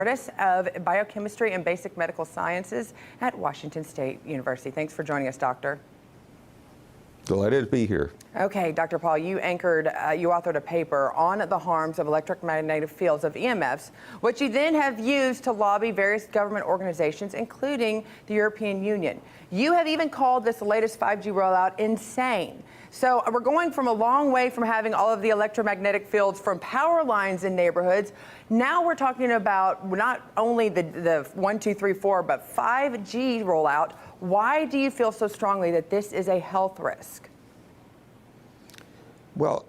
of Biochemistry and Basic Medical Sciences at Washington State University. Thanks for joining us, Doctor. Delighted to be here. Okay, Dr. Paul, you authored a paper on the harms of electromagnetic fields of EMFs, which you then have used to lobby various government organizations, including the European Union. You have even called this latest 5G rollout insane. So we're going from a long way from having all of the electromagnetic fields from power lines in neighborhoods. Now we're talking about not only the 1, 2, 3, 4, but 5G rollout. Why do you feel so strongly that this is a health risk? Well,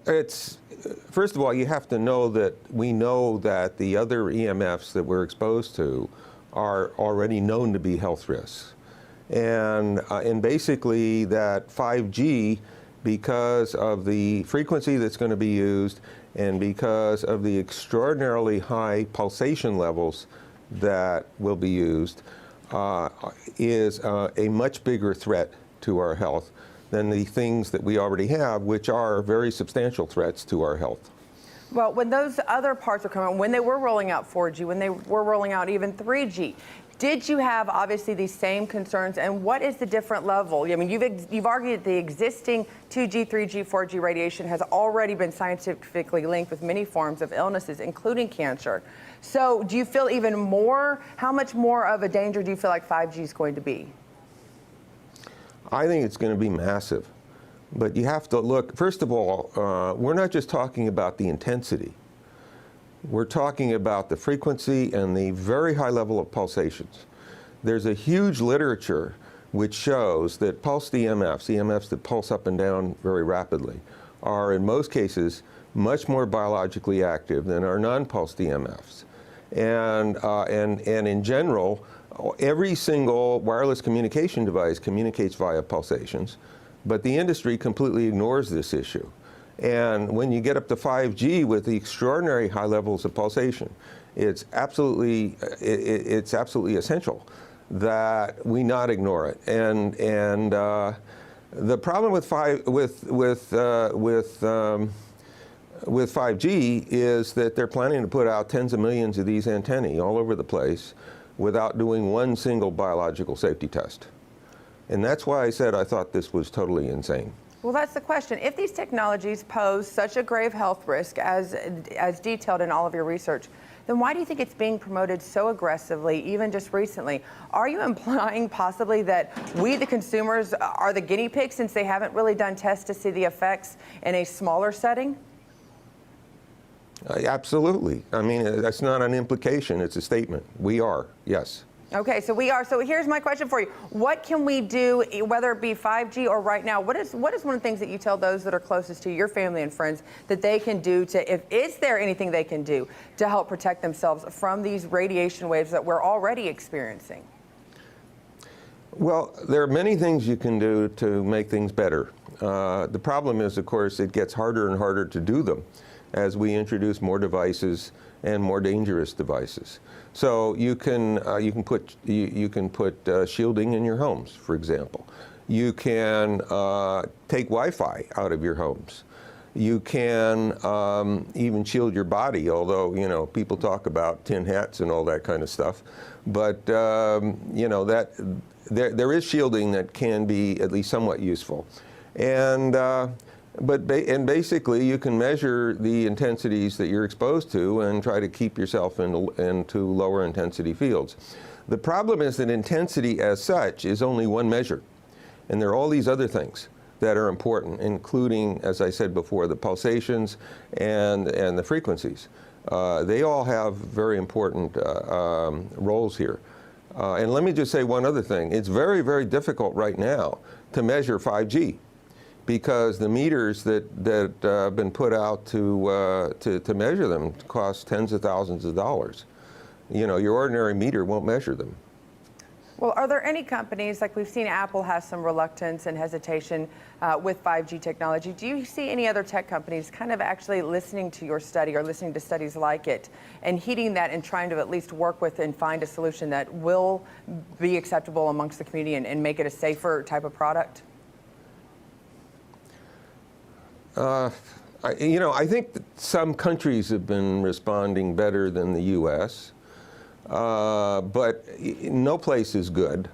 first of all, you have to know that we know that the other EMFs that we're exposed to are already known to be health risks. And basically that 5G, because of the frequency that's going to be used and because of the extraordinarily high pulsation levels that will be used, is a much bigger threat to our health than the things that we already have, which are very substantial threats to our health. Well, when those other parts were coming, when they were rolling out 4G, when they were rolling out even 3G, did you have obviously these same concerns, and what is the different level? I mean, you've argued that the existing 2G, 3G, 4G radiation has already been scientifically linked with many forms of illnesses, including cancer. So do you feel even more, how much more of a danger do you feel like 5G is going to be? I think it's going to be massive. But you have to look, first of all, we're not just talking about the intensity. We're talking about the frequency and the very high level of pulsations. There's a huge literature which shows that pulsed EMFs, EMFs that pulse up and down very rapidly, are in most cases much more biologically active than our non-pulsed EMFs. And in general, every single wireless communication device communicates via pulsations, but the industry completely ignores this issue. And when you get up to 5G with the extraordinary high levels of pulsation, it's absolutely essential that we not ignore it. And the problem with 5G is that they're planning to put out tens of millions of these antennae all over the place without doing one single biological safety test. And that's why I said I thought this was totally insane. Well, that's the question. If these technologies pose such a grave health risk as detailed in all of your research, then why do you think it's being promoted so aggressively, even just recently? Are you implying possibly that we, the consumers, are the guinea pigs since they haven't really done tests to see the effects in a smaller setting? Absolutely. I mean, that's not an implication, it's a statement. We are, yes. Okay, so we are. So here's my question for you. What can we do, whether it be 5G or right now, what is one of the things that you tell those that are closest to your family and friends that they can do to, is there anything they can do to help protect themselves from these radiation waves that we're already experiencing? Well, there are many things you can do to make things better. The problem is, of course, it gets harder and harder to do them as we introduce more devices and more dangerous devices. So you can put shielding in your homes, for example. You can take Wi-Fi out of your homes. You can even shield your body, although people talk about tin hats and all that kind of stuff. But that there is shielding that can be at least somewhat useful, and basically, you can measure the intensities that you're exposed to and try to keep yourself into lower intensity fields. The problem is that intensity as such is only one measure. And there are all these other things that are important, including, as I said before, the pulsations and the frequencies. They all have very important roles here. And let me just say one other thing. It's very, very difficult right now to measure 5G. Because the meters that have been put out to measure them cost tens of thousands of dollars. Your ordinary meter won't measure them. Well, are there any companies, like we've seen Apple has some reluctance and hesitation with 5G technology. Do you see any other tech companies kind of actually listening to your study or listening to studies like it and heeding that and trying to at least work with and find a solution that will be acceptable amongst the community and make it a safer type of product? I think that some countries have been responding better than the U.S. but no place is good.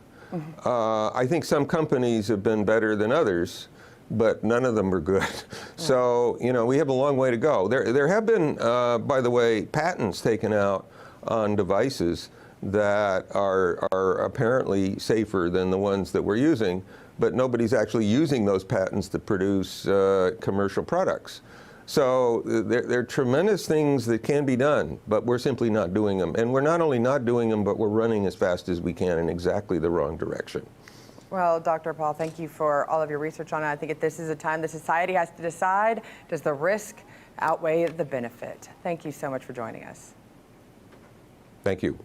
I think some companies have been better than others, but none of them are good. So, you know, we have a long way to go. There have been, by the way, patents taken out on devices that are apparently safer than the ones that we're using, but nobody's actually using those patents to produce commercial products. So there are tremendous things that can be done, but we're simply not doing them. And we're not only not doing them, but we're running as fast as we can in exactly the wrong direction. Well, Dr. Paul, thank you for all of your research on it. I think this is a time the society has to decide, does the risk outweigh the benefit? Thank you so much for joining us. Thank you.